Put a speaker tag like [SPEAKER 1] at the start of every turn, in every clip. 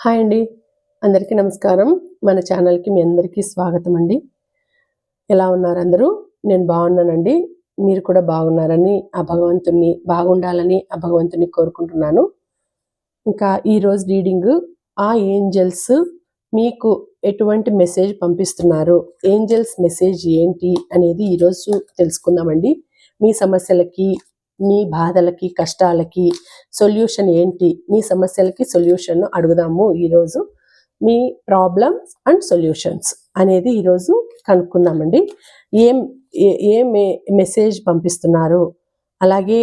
[SPEAKER 1] Hi అండి, అందరికీ నమస్కారం. మన ఛానల్కి మీ అందరికీ స్వాగతం అండి. ఎలా ఉన్నారు అందరూ? నేను బాగున్నానండి. మీరు కూడా బాగున్నారని బాగుండాలని ఆ భగవంతుని కోరుకుంటున్నాను. ఇంకా ఈరోజు రీడింగ్, ఆ ఏంజల్స్ మీకు ఎటువంటి మెసేజ్ పంపిస్తున్నారు, ఏంజల్స్ మెసేజ్ ఏంటి అనేది ఈరోజు తెలుసుకుందామండి. మీ సమస్యలకి, మీ బాధలకి, కష్టాలకి సొల్యూషన్ ఏంటి, మీ సమస్యలకి సొల్యూషన్ అడుగుదాము ఈరోజు. మీ ప్రాబ్లమ్స్ అండ్ సొల్యూషన్స్ అనేది ఈరోజు కనుక్కుందామండి. ఏం మెసేజ్ పంపిస్తున్నారు, అలాగే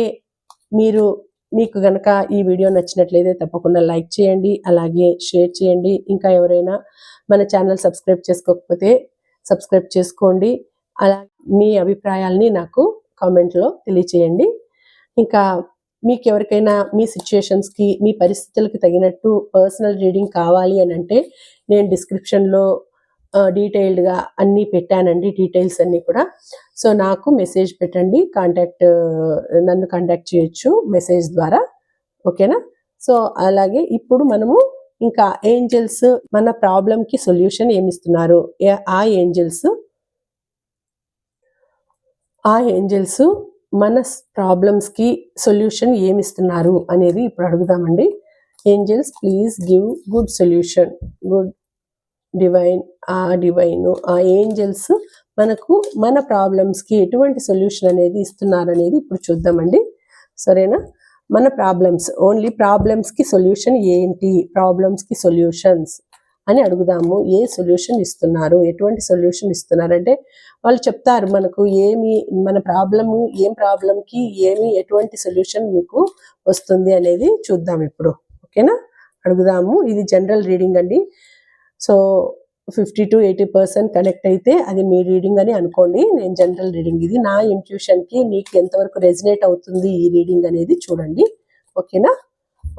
[SPEAKER 1] మీకు గనక ఈ వీడియో నచ్చినట్లయితే తప్పకుండా లైక్ చేయండి, అలాగే షేర్ చేయండి. ఇంకా ఎవరైనా మన ఛానల్ సబ్స్క్రైబ్ చేసుకోకపోతే సబ్స్క్రైబ్ చేసుకోండి. అలా మీ అభిప్రాయాల్ని నాకు కామెంట్లో తెలియచేయండి. ఇంకా మీకు ఎవరికైనా మీ సిచ్యుయేషన్స్కి, మీ పరిస్థితులకు తగినట్టు పర్సనల్ రీడింగ్ కావాలి అని అంటే నేను డిస్క్రిప్షన్లో డీటెయిల్డ్గా అన్నీ పెట్టానండి, డీటెయిల్స్ అన్నీ కూడా. సో నాకు మెసేజ్ పెట్టండి, నన్ను కాంటాక్ట్ చేయొచ్చు మెసేజ్ ద్వారా, ఓకేనా? సో అలాగే ఇప్పుడు మనము ఇంకా ఏంజల్స్ మన ప్రాబ్లంకి సొల్యూషన్ ఏమిస్తున్నారు, ఆ ఏంజల్స్ మన ప్రాబ్లమ్స్కి సొల్యూషన్ ఏమిస్తున్నారు అనేది ఇప్పుడు అడుగుదామండి. Angels please give good solution, good divine. ఆ ఏంజల్స్ మనకు మన ప్రాబ్లమ్స్కి ఎటువంటి సొల్యూషన్ అనేది ఇస్తున్నారు అనేది ఇప్పుడు చూద్దామండి, సరేనా? మన ప్రాబ్లమ్స్, ఓన్లీ ప్రాబ్లమ్స్కి సొల్యూషన్ ఏంటి, ప్రాబ్లమ్స్కి సొల్యూషన్స్ అని అడుగుదాము. ఏ సొల్యూషన్ ఇస్తున్నారు, ఎటువంటి సొల్యూషన్ ఇస్తున్నారు అంటే వాళ్ళు చెప్తారు మనకు మన ప్రాబ్లంకి ఎటువంటి సొల్యూషన్ మీకు వస్తుంది అనేది చూద్దాం ఇప్పుడు, ఓకేనా? అడుగుదాము. ఇది జనరల్ రీడింగ్ అండి. సో 50 to 80% కనెక్ట్ అయితే అది మీ రీడింగ్ అని అనుకోండి. నేను జనరల్ రీడింగ్, ఇది నా ఇంట్యూషన్కి మీకు ఎంతవరకు రెజినేట్ అవుతుంది ఈ రీడింగ్ అనేది చూడండి, ఓకేనా?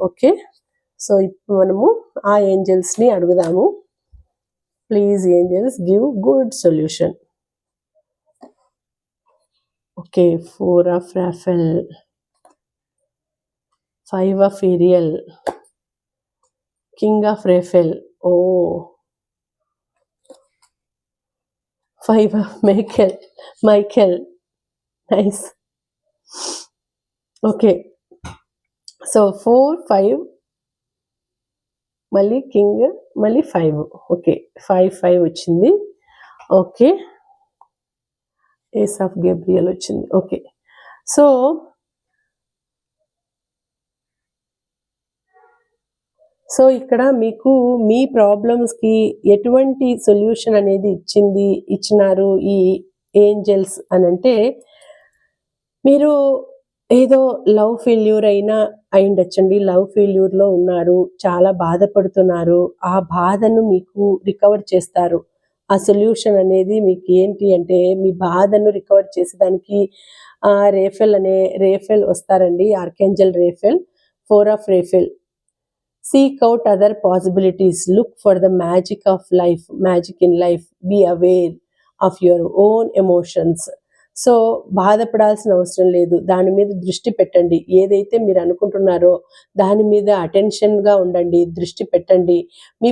[SPEAKER 1] ఓకే, సో ఇప్పుడు మనము ఆ ఏంజల్స్ని అడుగుదాము. Please angels give good solution. Okay, 4 of Raphel, 5 of Ariel, King of Raphel, 5 of Michael, nice. Okay, so 4, 5 మళ్ళీ కింగ్, మళ్ళీ 5. ఓకే, 5 వచ్చింది. ఓకే, ఏస్ ఆఫ్ గేబ్రియల్ వచ్చింది. ఓకే, సో ఇక్కడ మీకు మీ ప్రాబ్లమ్స్కి ఎటువంటి సొల్యూషన్ అనేది ఇచ్చినారు ఈ ఏంజల్స్ అని అంటే, మీరు ఏదో లవ్ ఫెయిల్యూర్ అయిండొచ్చండి. లవ్ ఫెయిల్యూర్లో ఉన్నారు, చాలా బాధపడుతున్నారు. ఆ బాధను మీకు రికవర్ చేస్తారు. ఆ సొల్యూషన్ అనేది మీకు ఏంటి అంటే, మీ బాధను రికవర్ చేసేదానికి రేఫెల్ వస్తారండి, archangel రేఫెల్, 4 of Raphel. Seek out other possibilities, look for the magic in life, be aware of your own emotions. So బాధపడాల్సిన అవసరం లేదు, దాని మీద దృష్టి పెట్టండి. ఏదైతే మీరు అనుకుంటున్నారో దాని మీద అటెన్షన్గా ఉండండి, దృష్టి పెట్టండి. మీ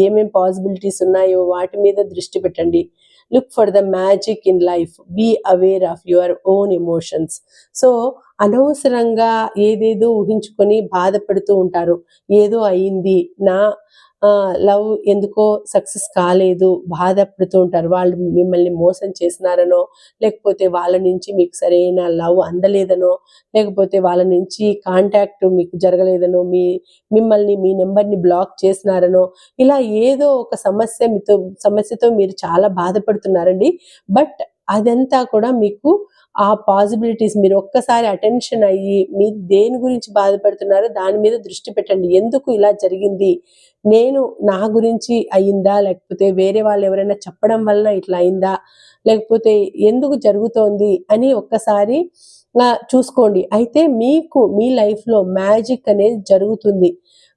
[SPEAKER 1] ఏమేం పాసిబిలిటీస్ ఉన్నాయో వాటి మీద దృష్టి పెట్టండి. Look for the magic in life, be aware of your own emotions. So అనవసరంగా ఏదేదో ఊహించుకొని బాధపడుతూ ఉంటారు. ఏదో అయింది, నా లవ్ ఎందుకో సక్సెస్ కాలేదు, బాధపడుతూ ఉంటారు. వాళ్ళు మిమ్మల్ని మోసం చేసినారనో, లేకపోతే వాళ్ళ నుంచి మీకు సరైన లవ్ అందలేదనో, లేకపోతే వాళ్ళ నుంచి కాంటాక్ట్ మీకు జరగలేదనో, మీ నెంబర్ని బ్లాక్ చేసినారనో, ఇలా ఏదో ఒక సమస్యతో మీరు చాలా బాధపడుతున్నారండి. బట్ అదంతా కూడా మీకు ఆ పాసిబిలిటీస్, మీరు ఒక్కసారి అటెన్షన్ అయ్యి మీరు దేని గురించి బాధపడుతున్నారో దాని మీద దృష్టి పెట్టండి. ఎందుకు ఇలా జరిగింది, నా గురించి అయిందా, లేకపోతే వేరే వాళ్ళు ఎవరైనా చెప్పడం వలన ఇట్లా అయిందా, లేకపోతే ఎందుకు జరుగుతోంది అని ఒక్కసారి చూసుకోండి. అయితే మీకు మీ లైఫ్లో మ్యాజిక్ అనేది జరుగుతుంది.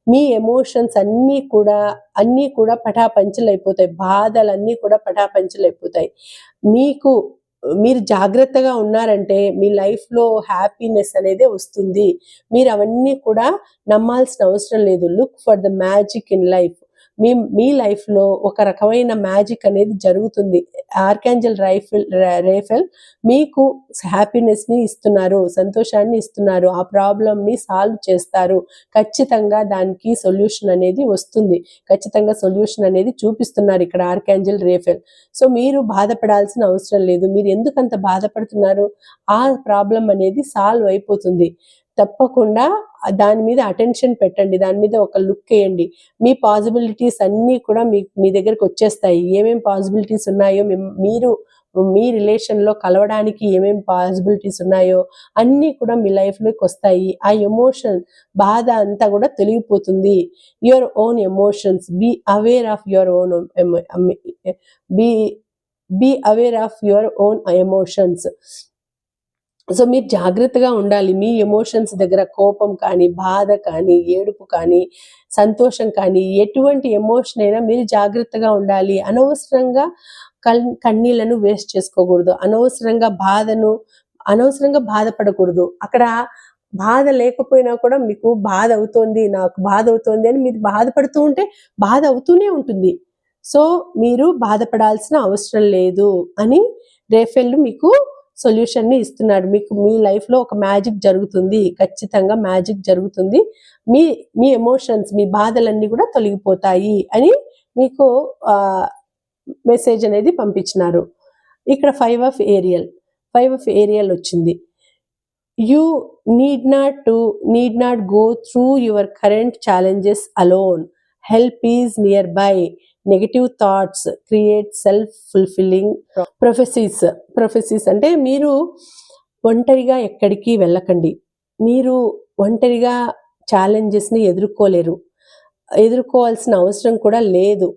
[SPEAKER 1] మీ ఎమోషన్స్ అన్నీ కూడా పటాపంచలైపోతాయి, బాధలన్నీ కూడా పటాపంచలైపోతాయి. మీకు మీరు జాగ్రత్తగా ఉన్నారంటే మీ లైఫ్లో హ్యాపీనెస్ అనేది వస్తుంది. మీరు అవన్నీ కూడా నమ్మాల్సిన అవసరం లేదు. Look for the magic in life. మీ లైఫ్లో ఒక రకమైన మ్యాజిక్ అనేది జరుగుతుంది. ఆర్కాంజెల్ రేఫెల్ మీకు హ్యాపీనెస్ని ఇస్తున్నారు, సంతోషాన్ని ఇస్తున్నారు. ఆ ప్రాబ్లమ్ని సాల్వ్ చేస్తారు. ఖచ్చితంగా దానికి సొల్యూషన్ అనేది వస్తుంది. ఖచ్చితంగా సొల్యూషన్ అనేది చూపిస్తున్నారు ఇక్కడ ఆర్కాంజెల్ రేఫెల్. సో మీరు బాధపడాల్సిన అవసరం లేదు. మీరు ఎందుకంత బాధపడుతున్నారు? ఆ ప్రాబ్లం అనేది సాల్వ్ అయిపోతుంది. తప్పకుండా దాని మీద అటెన్షన్ పెట్టండి. దాని మీద ఒక లుక్ వేయండి. మీ పాసిబిలిటీస్ అన్నీ కూడా మీ దగ్గరకు వచ్చేస్తాయి. ఏమేం పాసిబిలిటీస్ ఉన్నాయో మీరు మీ రిలేషన్లో కలవడానికి ఏమేం పాసిబిలిటీస్ ఉన్నాయో అన్నీ కూడా మీ లైఫ్లోకి వస్తాయి. ఆ ఎమోషన్ బాధ అంతా కూడా తొలగిపోతుంది. Your own emotions, be aware of your own be aware of your own emotions. So మీరు జాగ్రత్తగా ఉండాలి. మీ ఎమోషన్స్ దగ్గర కోపం కానీ, బాధ కానీ, ఏడుపు కానీ, సంతోషం కానీ, ఎటువంటి ఎమోషన్ అయినా మీరు జాగ్రత్తగా ఉండాలి. అనవసరంగా కన్నీళ్లను వేస్ట్ చేసుకోకూడదు. అనవసరంగా బాధపడకూడదు. అక్కడ బాధ లేకపోయినా కూడా మీకు బాధ అవుతోంది, నాకు బాధ అవుతోంది అని మీరు బాధపడుతూ ఉంటే బాధ అవుతూనే ఉంటుంది. సో మీరు బాధపడాల్సిన అవసరం లేదు అని రేఫెల్ మీకు సొల్యూషన్ని ఇస్తున్నాడు. మీకు మీ లైఫ్లో ఒక మ్యాజిక్ జరుగుతుంది. ఖచ్చితంగా మ్యాజిక్ జరుగుతుంది. మీ ఎమోషన్స్, మీ బాధలన్నీ కూడా తొలగిపోతాయి అని మీకు మెసేజ్ అనేది పంపించినారు. ఇక్కడ 5 ఆఫ్ ఏరియల్ వచ్చింది. You need not go through your current challenges alone. Help is near by. Negative thoughts create self fulfilling prophecies అంటే మీరు ఒంటరిగా ఎక్కడికి వెళ్ళకండి. మీరు ఒంటరిగా ఛాలెంజెస్ని ఎదుర్కోవాల్సిన అవసరం కూడా లేదు.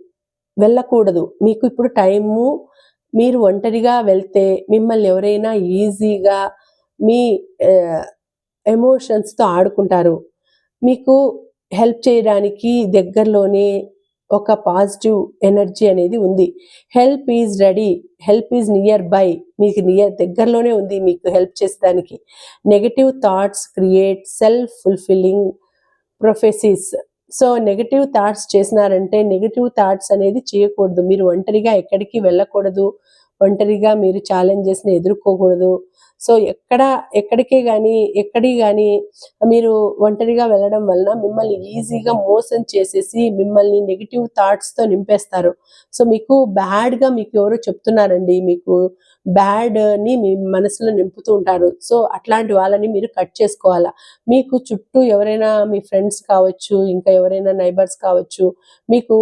[SPEAKER 1] వెళ్ళకూడదు. మీకు ఇప్పుడు టైము, మీరు ఒంటరిగా వెళ్తే మిమ్మల్ని ఎవరైనా ఈజీగా మీ ఎమోషన్స్తో ఆడుకుంటారు. మీకు హెల్ప్ చేయడానికి దగ్గరలోనే ఒక పాజిటివ్ ఎనర్జీ అనేది ఉంది. Help is nearby. మీకు దగ్గరలోనే ఉంది మీకు హెల్ప్ చేసేదానికి. Negative thoughts create self fulfilling prophecies. So negative thoughts చేసినారంటే నెగటివ్ థాట్స్ అనేది చేయకూడదు. మీరు ఒంటరిగా ఎక్కడికి వెళ్ళకూడదు. ఒంటరిగా మీరు ఛాలెంజెస్ని ఎదుర్కోకూడదు. సో ఎక్కడికి కానీ మీరు ఒంటరిగా వెళ్ళడం వలన మిమ్మల్ని ఈజీగా మోసం చేసేసి మిమ్మల్ని నెగిటివ్ థాట్స్తో నింపేస్తారు. సో మీకు బ్యాడ్గా మీకు ఎవరో చెప్తున్నారండి, మీకు బ్యాడ్ని మీ మనసులో నింపుతూ ఉంటారు. సో అట్లాంటి వాళ్ళని మీరు కట్ చేసుకోవాలా. మీకు చుట్టూ ఎవరైనా మీ ఫ్రెండ్స్ కావచ్చు, ఇంకా ఎవరైనా నైబర్స్ కావచ్చు, మీకు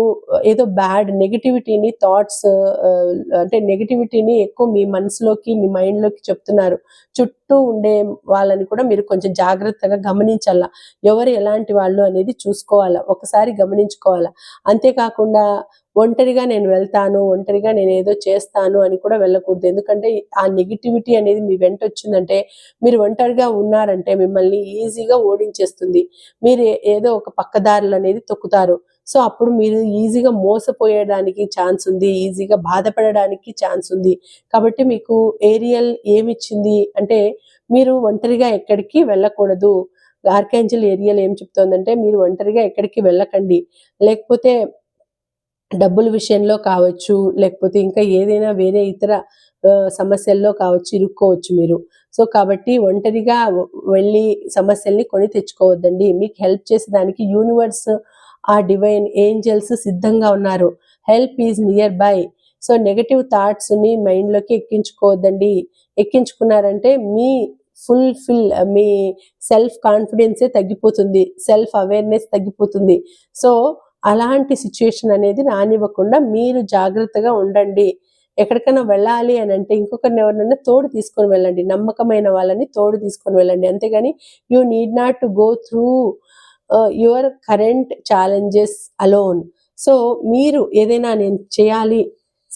[SPEAKER 1] ఏదో బ్యాడ్ నెగిటివిటీని అంటే నెగిటివిటీని ఎక్కువ మీ మనసులోకి మీ మైండ్లోకి చెప్తున్నారు. చుట్టూ ఉండే వాళ్ళని కూడా మీరు కొంచెం జాగ్రత్తగా గమనించాలా. ఎవరు ఎలాంటి వాళ్ళు అనేది చూసుకోవాలా, ఒకసారి గమనించుకోవాలా. అంతేకాకుండా ఒంటరిగా నేను వెళ్తాను, ఒంటరిగా నేను ఏదో చేస్తాను అని కూడా వెళ్ళకూడదు. ఎందుకంటే ఆ నెగిటివిటీ అనేది మీ వెంట వచ్చిందంటే, మీరు ఒంటరిగా ఉన్నారంటే మిమ్మల్ని ఈజీగా ఓడించేస్తుంది. మీరు ఏదో ఒక పక్కదారులు అనేది తొక్కుతారు. సో అప్పుడు మీరు ఈజీగా మోసపోయేదానికి ఛాన్స్ ఉంది, ఈజీగా బాధపడడానికి ఛాన్స్ ఉంది. కాబట్టి మీకు ఏరియల్ ఏమిచ్చింది అంటే మీరు ఒంటరిగా ఎక్కడికి వెళ్ళకూడదు. ఆర్కాంజెల్ ఏరియల్ ఏం చెప్తోందంటే మీరు ఒంటరిగా ఎక్కడికి వెళ్ళకండి. లేకపోతే డబ్బుల విషయంలో కావచ్చు, లేకపోతే ఇంకా ఏదైనా వేరే ఇతర సమస్యల్లో కావచ్చు, ఇరుక్కోవచ్చు మీరు. సో కాబట్టి ఒంటరిగా వెళ్ళి సమస్యల్ని కొని తెచ్చుకోవద్దండి. మీకు హెల్ప్ చేసేదానికి యూనివర్స్, ఆ డివైన్ ఏంజల్స్ సిద్ధంగా ఉన్నారు. Help is nearby. So negative థాట్స్ని మైండ్లోకి ఎక్కించుకోవద్దండి. ఎక్కించుకున్నారంటే మీ సెల్ఫ్ కాన్ఫిడెన్సే తగ్గిపోతుంది, సెల్ఫ్ అవేర్నెస్ తగ్గిపోతుంది. సో అలాంటి సిచ్యుయేషన్ అనేది రానివ్వకుండా మీరు జాగ్రత్తగా ఉండండి. ఎక్కడికైనా వెళ్ళాలి అని అంటే ఇంకొకరిని ఎవరినైనా తోడు తీసుకొని వెళ్ళండి. నమ్మకమైన వాళ్ళని తోడు తీసుకొని వెళ్ళండి. అంతేగాని you need not to go through your current challenges alone. So మీరు ఏదైనా నేను చేయాలి,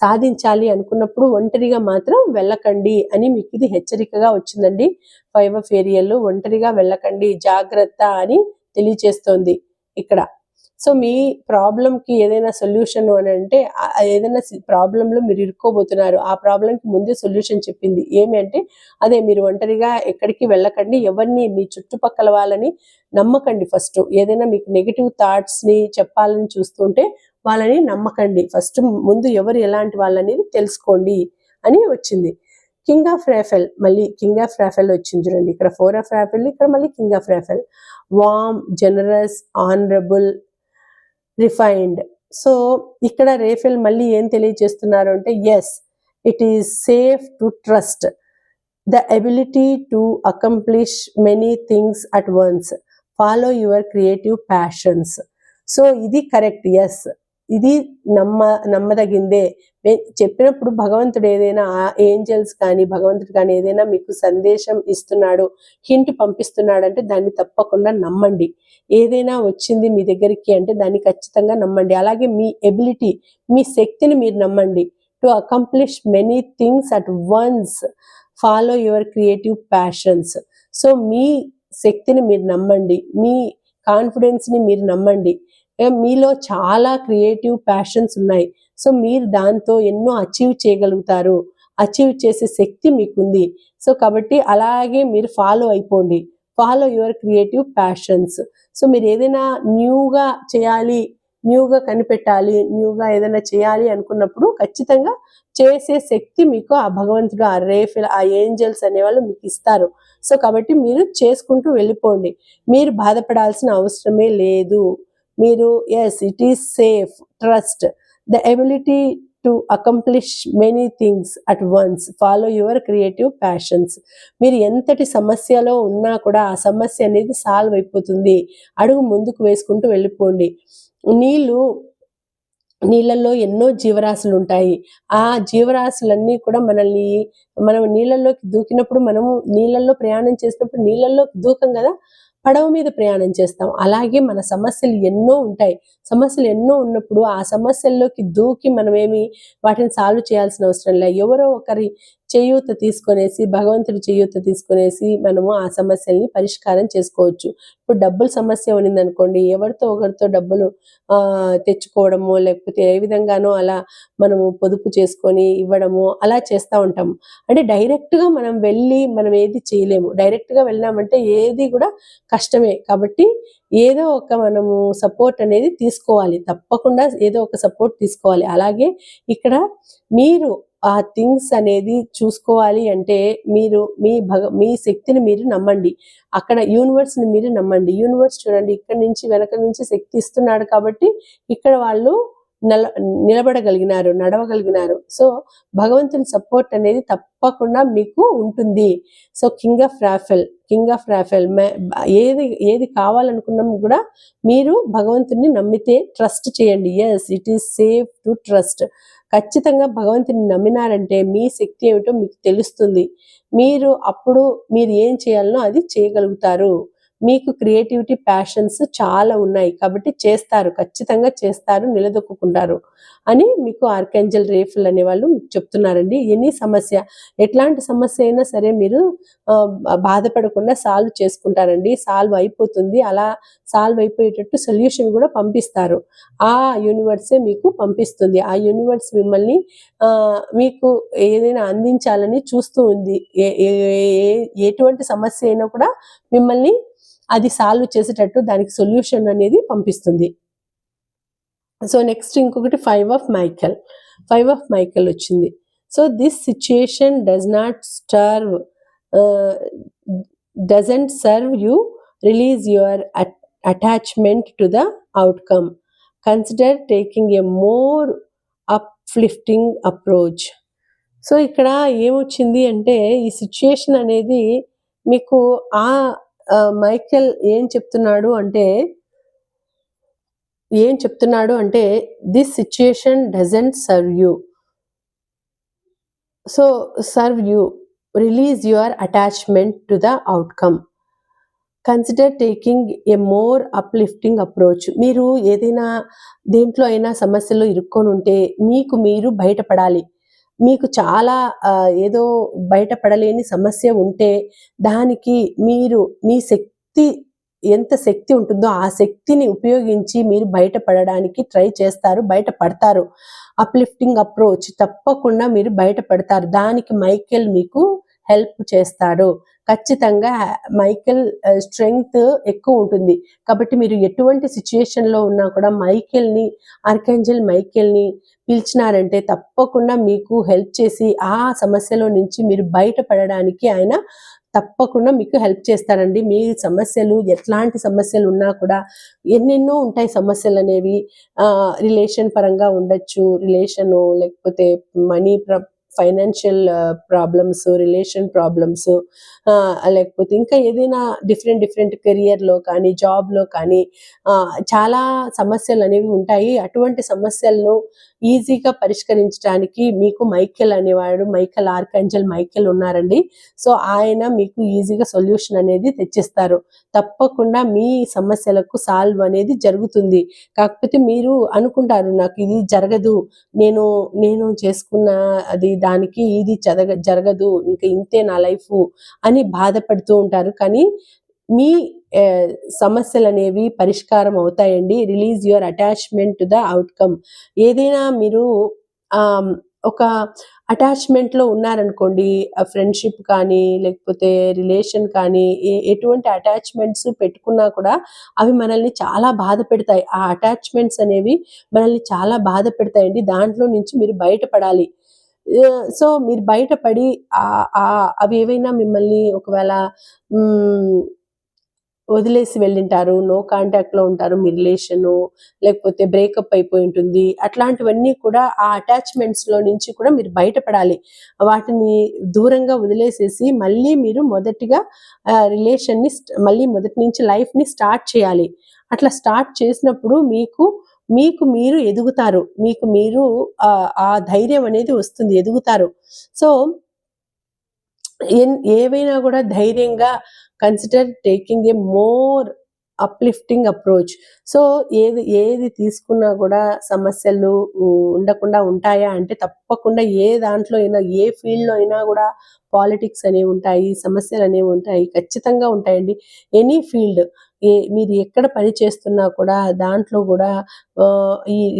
[SPEAKER 1] సాధించాలి అనుకున్నప్పుడు ఒంటరిగా మాత్రం వెళ్ళకండి అని మీకు ఇది హెచ్చరికగా వచ్చిందండి. 5 ఆఫ్ ఏరియల్ ఒంటరిగా వెళ్ళకండి, జాగ్రత్త అని తెలియచేస్తోంది ఇక్కడ. సో మీ ప్రాబ్లంకి ఏదైనా సొల్యూషన్ అని అంటే ఏదైనా ప్రాబ్లంలో మీరు ఇరుక్కోబోతున్నారు, ఆ ప్రాబ్లంకి ముందే సొల్యూషన్ చెప్పింది ఏమి అంటే అదే, మీరు ఒంటరిగా ఎక్కడికి వెళ్ళకండి, ఎవరిని మీ చుట్టుపక్కల వాళ్ళని నమ్మకండి. ఫస్ట్ ఏదైనా మీకు నెగిటివ్ థాట్స్ని చెప్పాలని చూస్తుంటే వాళ్ళని నమ్మకండి, ఫస్ట్ ముందు ఎవరు ఎలాంటి వాళ్ళనేది తెలుసుకోండి అని వచ్చింది. కింగ్ ఆఫ్ రాఫెల్, మళ్ళీ కింగ్ ఆఫ్ రాఫెల్ వచ్చింది చూడండి, ఇక్కడ 4 ఆఫ్ రాఫెల్, ఇక్కడ మళ్ళీ king of Raphael. Warm, generous, honourable, refined. So ఇక్కడ రేఫెల్ మళ్ళీ ఏం తెలియజేస్తున్నారు అంటే, yes, it is safe to trust the ability to accomplish many things at once, follow your creative passions. So ఇది కరెక్ట్, ఎస్, ఇది నమ్మదగిందే. చెప్పినప్పుడు భగవంతుడు ఏదైనా ఏంజల్స్ కానీ భగవంతుడు కానీ ఏదైనా మీకు సందేశం ఇస్తున్నాడు, హింట్ పంపిస్తున్నాడు అంటే దాన్ని తప్పకుండా నమ్మండి. ఏదైనా వచ్చింది మీ దగ్గరికి అంటే దాన్ని ఖచ్చితంగా నమ్మండి. అలాగే మీ ఎబిలిటీ, మీ శక్తిని మీరు నమ్మండి. To accomplish many things at once, follow your creative passions. So మీ శక్తిని మీరు నమ్మండి, మీ కాన్ఫిడెన్స్ని మీరు నమ్మండి. మీలో చాలా క్రియేటివ్ ప్యాషన్స్ ఉన్నాయి. సో మీరు దాంతో ఎన్నో అచీవ్ చేయగలుగుతారు, అచీవ్ చేసే శక్తి మీకుంది. సో కాబట్టి అలాగే మీరు ఫాలో అయిపోండి, follow your creative passions. So మీరు ఏదైనా న్యూగా చేయాలి, న్యూగా కనిపెట్టాలి, న్యూగా ఏదైనా చేయాలి అనుకున్నప్పుడు ఖచ్చితంగా చేసే శక్తి మీకు ఆ భగవంతుడు, ఆ రేఫెల్, ఆ ఏంజల్స్ అనేవాళ్ళు మీకు ఇస్తారు. సో కాబట్టి మీరు చేసుకుంటూ వెళ్ళిపోండి, మీరు బాధపడాల్సిన అవసరమే లేదు. మీరు yes, it is safe, trust the ability to accomplish many things at once, follow your creative passions. మీరు ఎంతటి సమస్యలో ఉన్నా కూడా ఆ సమస్య అనేది సాల్వ్ అయిపోతుంది. అడుగు ముందుకు వేసుకుంటూ వెళ్ళిపోండి. నీళ్ళల్లో ఎన్నో జీవరాశులు ఉంటాయి. ఆ జీవరాశులన్నీ కూడా మనం నీళ్ళల్లోకి దూకినప్పుడు, మనము నీళ్ళల్లో ప్రయాణం చేసినప్పుడు నీళ్ళల్లోకి దూకం కదా, పడవ మీద ప్రయాణం చేస్తాం. అలాగే మన సమస్యలు ఎన్నో ఉంటాయి. సమస్యలు ఎన్నో ఉన్నప్పుడు ఆ సమస్యల్లోకి దూకి మనమేమి వాటిని సాల్వ్ చేయాల్సిన అవసరం లేదు. ఎవరో ఒకరి చేయూత తీసుకొనేసి, భగవంతుడి చేయూత తీసుకొనేసి మనము ఆ సమస్యల్ని పరిష్కారం చేసుకోవచ్చు. ఇప్పుడు డబ్బుల సమస్య ఉన్నిందనుకోండి, ఎవరితో ఒకరితో డబ్బులు తెచ్చుకోవడము, లేకపోతే ఏ విధంగానో అలా మనము పొదుపు చేసుకొని ఇవ్వడము అలా చేస్తూ ఉంటాము. అంటే డైరెక్ట్గా మనం ఏది చేయలేము. డైరెక్ట్గా వెళ్ళామంటే ఏది కూడా కష్టమే. కాబట్టి ఏదో ఒక మనము సపోర్ట్ అనేది తీసుకోవాలి, తప్పకుండా ఏదో ఒక సపోర్ట్ తీసుకోవాలి. అలాగే ఇక్కడ మీరు ఆ థింగ్స్ అనేది చూసుకోవాలి అంటే మీరు మీ శక్తిని మీరు నమ్మండి. అక్కడ యూనివర్స్ని మీరు నమ్మండి. యూనివర్స్ చూడండి, ఇక్కడ నుంచి వెనక నుంచి శక్తి ఇస్తున్నాడు కాబట్టి ఇక్కడ వాళ్ళు నిలబడగలిగినారు, నడవగలిగినారు. సో భగవంతుని సపోర్ట్ అనేది తప్పకుండా మీకు ఉంటుంది. సో కింగ్ ఆఫ్ రాఫెల్ ఏది కావాలనుకున్నాం కూడా మీరు భగవంతుని నమ్మితే ట్రస్ట్ చేయండి. Yes, it is safe to trust. ఖచ్చితంగా భగవంతుని నమ్మినారంటే మీ శక్తి ఏమిటో మీకు తెలుస్తుంది. అప్పుడు మీరు ఏం చేయాలనో అది చేయగలుగుతారు. మీకు క్రియేటివిటీ, ప్యాషన్స్ చాలా ఉన్నాయి కాబట్టి చేస్తారు, ఖచ్చితంగా చేస్తారు, నిలదొక్కుంటారు అని మీకు ఆర్కాంజెల్ రేఫెల్ అనేవాళ్ళు చెప్తున్నారండి. ఎనీ సమస్య, ఎట్లాంటి సమస్య అయినా సరే మీరు బాధపడకుండా సాల్వ్ చేసుకుంటారండి, సాల్వ్ అయిపోతుంది. అలా సాల్వ్ అయిపోయేటట్టు సొల్యూషన్ కూడా పంపిస్తారు. ఆ యూనివర్సే మీకు పంపిస్తుంది. ఆ యూనివర్స్ మిమ్మల్ని మీకు ఏదైనా అందించాలని చూస్తూ ఉంది. ఎటువంటి సమస్య అయినా కూడా మిమ్మల్ని అది సాల్వ్ చేసేటట్టు దానికి సొల్యూషన్ అనేది పంపిస్తుంది. సో నెక్స్ట్ ఇంకొకటి 5 ఆఫ్ మైకెల్ వచ్చింది. So this situation doesn't serve you, release your attachment to the outcome, consider taking a more uplifting approach. So ఇక్కడ ఏమొచ్చింది అంటే ఈ సిచ్యుయేషన్ అనేది మీకు మైకెల్ ఏం చెప్తున్నాడు అంటే this situation doesn't serve you, release your attachment to the outcome, consider taking a more uplifting approach. మీరు ఏదైనా దేంట్లో అయినా సమస్యలో ఇరుక్కొని ఉంటే మీరు బయటపడాలి. మీకు చాలా ఏదో బయటపడలేని సమస్య ఉంటే దానికి మీరు మీ శక్తి ఎంత శక్తి ఉంటుందో ఆ శక్తిని ఉపయోగించి మీరు బయటపడడానికి ట్రై చేస్తారు, బయటపడతారు. అప్లిఫ్టింగ్ అప్రోచ్ తప్పకుండా మీరు బయటపడతారు. దానికి మైకేల్ మీకు హెల్ప్ చేస్తాడు. ఖచ్చితంగా మైకేల్ స్ట్రెంగ్త్ ఎక్కువ ఉంటుంది. కాబట్టి మీరు ఎటువంటి సిచ్యుయేషన్లో ఉన్నా కూడా ఆర్కాంజెల్ మైకేల్ని పిలిచినారంటే తప్పకుండా మీకు హెల్ప్ చేసి ఆ సమస్యలో నుంచి మీరు బయటపడడానికి ఆయన తప్పకుండా మీకు హెల్ప్ చేస్తారండి. మీ సమస్యలు ఎట్లాంటి సమస్యలు ఉన్నా కూడా ఎన్నెన్నో ఉంటాయి సమస్యలు అనేవి. రిలేషన్ పరంగా ఉండొచ్చు, రిలేషను లేకపోతే money financial problems, relation problems, లేకపోతే ఇంకా ఏదైనా డిఫరెంట్ కెరియర్లో కానీ జాబ్లో కానీ చాలా సమస్యలు అనేవి ఉంటాయి. అటువంటి సమస్యలను ఈజీగా పరిష్కరించడానికి మీకు మైకేల్ ఆర్కాంజెల్ మైకేల్ ఉన్నారండి. సో ఆయన మీకు ఈజీగా సొల్యూషన్ అనేది తెచ్చిస్తారు. తప్పకుండా మీ సమస్యలకు సాల్వ్ అనేది జరుగుతుంది. కాకపోతే మీరు అనుకుంటారు నాకు ఇది జరగదు, నేను చేసుకున్న అది దానికి ఇది జరగదు, ఇంకా ఇంతే నా లైఫ్ అని బాధపడుతూ ఉంటారు. కానీ మీ సమస్యలు అనేవి పరిష్కారం అవుతాయండి. Release your attachment to the outcome. ఏదైనా మీరు ఒక అటాచ్మెంట్లో ఉన్నారనుకోండి, ఫ్రెండ్షిప్ కానీ లేకపోతే రిలేషన్ కానీ ఎటువంటి అటాచ్మెంట్స్ పెట్టుకున్నా కూడా అవి మనల్ని చాలా బాధ పెడతాయి. ఆ అటాచ్మెంట్స్ అనేవి మనల్ని చాలా బాధ పెడతాయండి. దాంట్లో నుంచి మీరు బయటపడాలి. సో మీరు బయటపడి అవి ఏవైనా మిమ్మల్ని ఒకవేళ వదిలేసి వెళ్ళింటారు, నో కాంటాక్ట్లో ఉంటారు, మీ రిలేషను లేకపోతే బ్రేకప్ అయిపోయి ఉంటుంది. అట్లాంటివన్నీ కూడా ఆ అటాచ్మెంట్స్లో నుంచి కూడా మీరు బయటపడాలి. వాటిని దూరంగా వదిలేసేసి మళ్ళీ మీరు మొదటిగా రిలేషన్ని మళ్ళీ మొదటి నుంచి లైఫ్ని స్టార్ట్ చేయాలి. అట్లా స్టార్ట్ చేసినప్పుడు మీకు మీరు ఎదుగుతారు. మీకు మీరు ఆ ధైర్యం అనేది వస్తుంది, ఎదుగుతారు. సో ఏవైనా కూడా ధైర్యంగా consider taking a more uplifting approach. So ఏది తీసుకున్నా కూడా సమస్యలు ఉండకుండా ఉంటాయా అంటే తప్పకుండా ఏ దాంట్లో అయినా, ఏ ఫీల్డ్లో అయినా కూడా పాలిటిక్స్ అనేవి ఉంటాయి, సమస్యలు అనేవి ఉంటాయి, ఖచ్చితంగా ఉంటాయండి. ఎనీ ఫీల్డ్, మీరు ఎక్కడ పని చేస్తున్నా కూడా దాంట్లో కూడా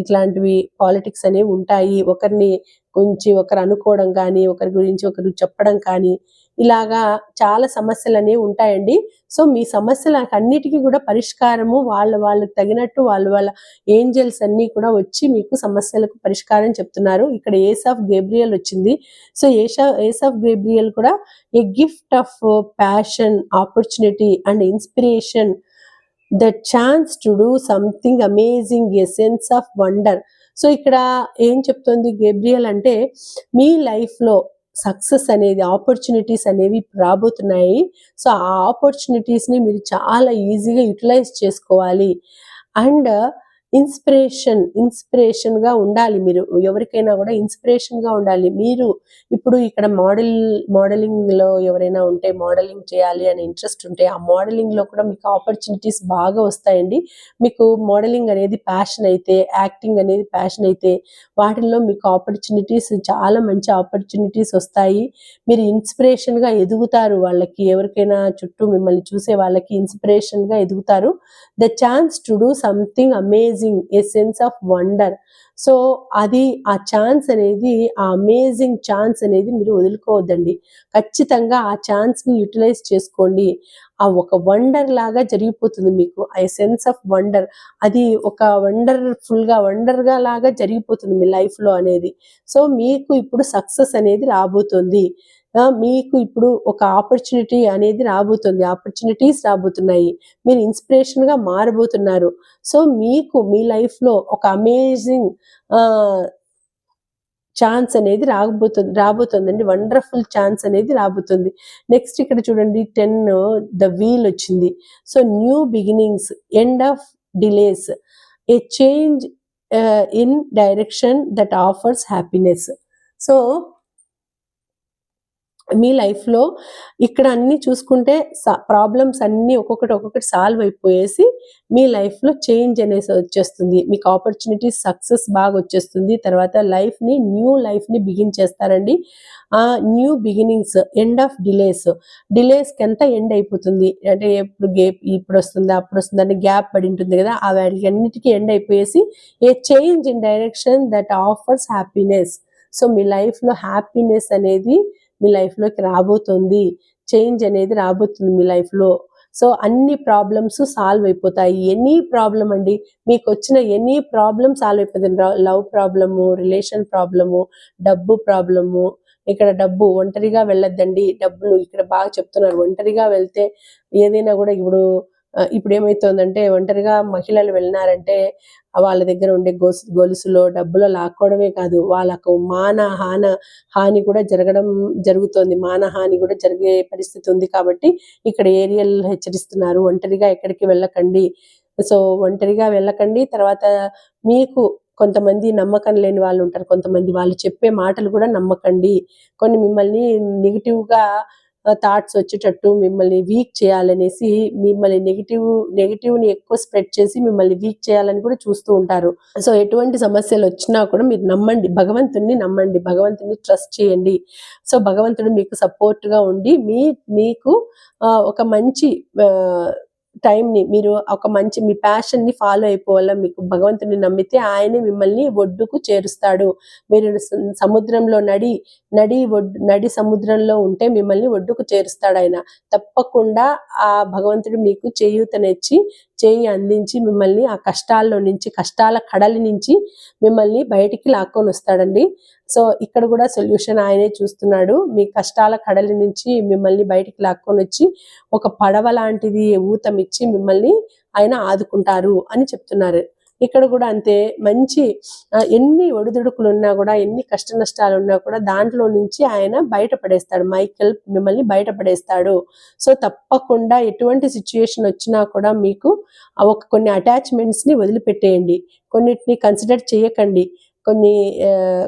[SPEAKER 1] ఇట్లాంటివి పాలిటిక్స్ అనేవి ఉంటాయి. ఒకరు అనుకోవడం కానీ, ఒకరి గురించి ఒకరు చెప్పడం కానీ, ఇలాగా చాలా సమస్యలు అనేవి ఉంటాయండి. సో మీ సమస్యలన్నిటికీ కూడా పరిష్కారము వాళ్ళకి తగినట్టు వాళ్ళ ఏంజెల్స్ అన్నీ కూడా వచ్చి మీకు సమస్యలకు పరిష్కారం చెప్తున్నారు. ఇక్కడ ఏస్ ఆఫ్ గేబ్రియల్ వచ్చింది. సో ఏస్ ఆఫ్ గేబ్రియల్ కూడా a gift of passion, opportunity and inspiration, the chance to do something amazing, a sense of wonder. So ఇక్కడ ఏం చెప్తుంది గేబ్రియల్ అంటే మీ లైఫ్లో సక్సెస్ అనేది, ఆపర్చునిటీస్ అనేవి రాబోతున్నాయి. సో ఆ ఆపర్చునిటీస్ని మీరు చాలా ఈజీగా యూటిలైజ్ చేసుకోవాలి. అండ్ ఇన్స్పిరేషన్గా ఉండాలి. మీరు ఎవరికైనా కూడా ఇన్స్పిరేషన్గా ఉండాలి. మీరు ఇప్పుడు ఇక్కడ మోడలింగ్లో ఎవరైనా ఉంటే, మోడలింగ్ చేయాలి అని ఇంట్రెస్ట్ ఉంటే ఆ మోడలింగ్లో కూడా మీకు ఆపర్చునిటీస్ బాగా వస్తాయండి. మీకు మోడలింగ్ అనేది ప్యాషన్ అయితే, యాక్టింగ్ అనేది ప్యాషన్ అయితే వాటిల్లో మీకు చాలా మంచి ఆపర్చునిటీస్ వస్తాయి. మీరు ఇన్స్పిరేషన్గా ఎదుగుతారు. వాళ్ళకి ఎవరికైనా చుట్టూ మిమ్మల్ని చూసే వాళ్ళకి ఇన్స్పిరేషన్గా ఎదుగుతారు. The chance to do something amazing, a sense of wonder. So ఆ ఛాన్స్ అనేది, ఆ అమేజింగ్ ఛాన్స్ అనేది మీరు వదులుకోవద్దండి. ఖచ్చితంగా ఆ ఛాన్స్ని యూటిలైజ్ చేసుకోండి. ఆ ఒక వండర్ లాగా జరిగిపోతుంది మీకు. ఆ సెన్స్ ఆఫ్ వండర్, అది ఒక వండర్గా లాగా జరిగిపోతుంది మీ లైఫ్లో అనేది. సో మీకు ఇప్పుడు సక్సెస్ అనేది రాబోతుంది. మీకు ఇప్పుడు ఒక ఆపర్చునిటీ అనేది రాబోతుంది, ఆపర్చునిటీస్ రాబోతున్నాయి, మీరు ఇన్స్పిరేషన్గా మారబోతున్నారు. సో మీకు మీ లైఫ్లో ఒక అమేజింగ్ ఛాన్స్ అనేది రాబోతుందండి. వండర్ఫుల్ ఛాన్స్ అనేది రాబోతుంది. నెక్స్ట్ ఇక్కడ చూడండి 10 ద వీల్ వచ్చింది. So new beginnings, end of delays, a change in direction that offers happiness. So మీ లైఫ్‌లో ఇక్కడ అన్నీ చూసుకుంటే ప్రాబ్లమ్స్ అన్నీ ఒక్కొక్కటి సాల్వ్ అయిపోయేసి మీ లైఫ్‌లో చేంజ్ అనేసి వచ్చేస్తుంది. మీకు ఆపర్చునిటీస్ సక్సెస్ బాగా వచ్చేస్తుంది. తర్వాత న్యూ లైఫ్‌ని బిగిన్ చేస్తారండి. న్యూ బిగినింగ్స్, ఎండ్ ఆఫ్ డిలేస్‌కంతా ఎండ్ అయిపోతుంది. అంటే ఇప్పుడొస్తుందా, అప్పుడొస్తుందా అని గ్యాప్ పడి ఉంటుంది కదా! వాటికన్నిటికి ఎండ్ అయిపోయేసి a change in direction that offers happiness. So, మీ లైఫ్‌లో హ్యాపీనెస్ అనేది మీ లైఫ్‌లోకి రాబోతుంది. చేంజ్ అనేది రాబోతుంది మీ లైఫ్‌లో. సో, అన్ని ప్రాబ్లమ్స్ సాల్వ్ అయిపోతాయి. ఎనీ ప్రాబ్లమ్ అండి. మీకొచ్చిన ఎనీ ప్రాబ్లమ్ సాల్వ్ అయిపోతుంది. లవ్ ప్రాబ్లము, రిలేషన్ ప్రాబ్లము, డబ్బు ప్రాబ్లము. ఇక్కడ డబ్బు ఒంటరిగా వెళ్ళొద్దండి. డబ్బులు ఇక్కడ బాగా చెప్తున్నారు. ఒంటరిగా వెళ్తే ఏదైనా కూడా ఇప్పుడేమైతోందంటే ఒంటరిగా మహిళలు వెళ్ళినారంటే వాళ్ళ దగ్గర ఉండే గొలుసులో, డబ్బులో లాక్కోవడమే కాదు, వాళ్ళకు హాని కూడా జరుగుతోంది. మానహాని కూడా జరిగే పరిస్థితి ఉంది. కాబట్టి ఇక్కడ ఏరియల్ హెచ్చరిస్తున్నారు. ఒంటరిగా ఎక్కడికి వెళ్ళకండి. సో, ఒంటరిగా వెళ్ళకండి. తర్వాత మీకు కొంతమంది నమ్మకం లేని వాళ్ళు ఉంటారు. కొంతమంది వాళ్ళు చెప్పే మాటలు కూడా నమ్మకండి. కొన్ని మిమ్మల్ని నెగెటివ్‌గా థాట్స్ వచ్చేటట్టు మిమ్మల్ని వీక్ చేయాలనేసి మిమ్మల్ని నెగెటివ్‌ని ఎక్కువ స్ప్రెడ్ చేసి మిమ్మల్ని వీక్ చేయాలని కూడా చూస్తూ ఉంటారు. సో, ఎటువంటి సమస్యలు వచ్చినా కూడా మీరు నమ్మండి. భగవంతుడిని నమ్మండి. భగవంతుడిని ట్రస్ట్ చేయండి. సో, భగవంతుడు మీకు సపోర్ట్‌గా ఉండి మీకు ఒక మంచి టైంని మీరు మీ ప్యాషన్‌ని ఫాలో అయిపోవాల. మీకు భగవంతుడిని నమ్మితే ఆయనే మిమ్మల్ని ఒడ్డుకు చేరుస్తాడు. మీరు సముద్రంలో నడి సముద్రంలో ఉంటే మిమ్మల్ని ఒడ్డుకు చేరుస్తాడాయన. తప్పకుండా ఆ భగవంతుడు మీకు చేయి అందించి మిమ్మల్ని ఆ కష్టాల కడలి నుంచి మిమ్మల్ని బయటికి లాక్కొని వస్తాడండి. సో, ఇక్కడ కూడా సొల్యూషన్ ఆయనే చూస్తున్నాడు. మీ కష్టాల కడలి నుంచి మిమ్మల్ని బయటికి లాక్కొని వచ్చి ఒక పడవ లాంటిది ఊతమిచ్చి మిమ్మల్ని ఆయన ఆదుకుంటారు అని చెప్తున్నారు. ఇక్కడ కూడా అంతే. ఎన్ని ఒడిదుడుకులు ఉన్నా కూడా, ఎన్ని కష్ట నష్టాలు ఉన్నా కూడా దాంట్లో నుంచి ఆయన బయటపడేస్తాడు. మైకేల్ మిమ్మల్ని బయటపడేస్తాడు. సో, తప్పకుండా ఎటువంటి సిచ్యుయేషన్ వచ్చినా కూడా మీకు కొన్ని అటాచ్మెంట్స్ని వదిలిపెట్టేయండి. కొన్నిటిని కన్సిడర్ చేయకండి.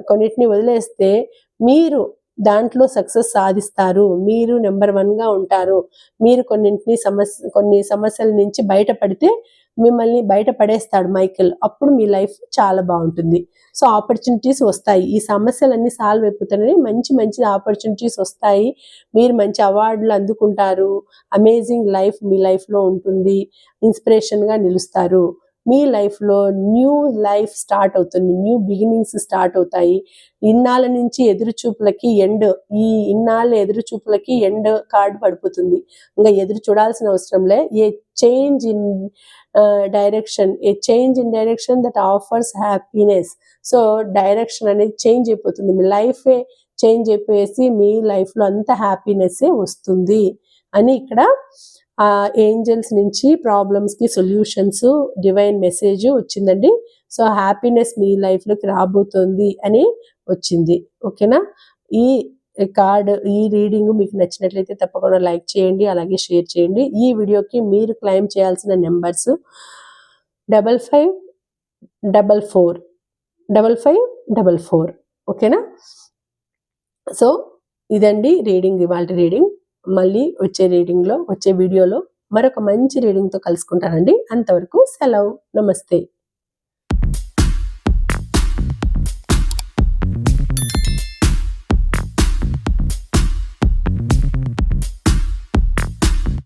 [SPEAKER 1] కొన్నిటిని వదిలేస్తే మీరు దాంట్లో సక్సెస్ సాధిస్తారు. మీరు నెంబర్ 1గా ఉంటారు. మీరు కొన్ని సమస్యల నుంచి బయటపడితే మిమ్మల్ని బయటపడేస్తాడు మైకేల్. అప్పుడు మీ లైఫ్ చాలా బాగుంటుంది. సో, ఆపర్చునిటీస్ వస్తాయి. ఈ సమస్యలన్నీ సాల్వ్ అయిపోతాయని మంచి ఆపర్చునిటీస్ వస్తాయి. మీరు మంచి అవార్డులు అందుకుంటారు. అమేజింగ్ లైఫ్ మీ లైఫ్లో ఉంటుంది. ఇన్స్పిరేషన్గా నిలుస్తారు. మీ లైఫ్లో న్యూ లైఫ్ స్టార్ట్ అవుతుంది. న్యూ బిగినింగ్స్ స్టార్ట్ అవుతాయి. ఇన్నాళ్ళ నుంచి ఇన్నాళ్ళ ఎదురుచూపులకి ఎండ్ కార్డ్ పడిపోతుంది. ఇంకా ఎదురు చూడాల్సిన అవసరంలే. A change in direction that offers happiness. So, direction అనేది చేంజ్ అయిపోతుంది. మీ లైఫే చేంజ్ అయిపోయేసి మీ లైఫ్లో అంత హ్యాపీనెస్సే వస్తుంది అని ఇక్కడ ఏంజల్స్ నుంచి ప్రాబ్లమ్స్కి సొల్యూషన్స్, డివైన్ మెసేజ్ వచ్చిందండి. సో, హ్యాపీనెస్ మీ లైఫ్లోకి రాబోతుంది అని వచ్చింది. ఓకేనా? ఈ రీడింగ్ మీకు నచ్చినట్లయితే తప్పకుండా లైక్ చేయండి, అలాగే షేర్ చేయండి. ఈ వీడియోకి మీరు క్లైమ్ చేయాల్సిన నెంబర్స్ 5544 ఓకేనా? సో, ఇదండి ఇవాల్టి రీడింగ్. మళ్ళీ వచ్చే వీడియోలో మరొక మంచి రీడింగ్తో కలుసుకుంటానండి. అంతవరకు సెలవు. నమస్తే.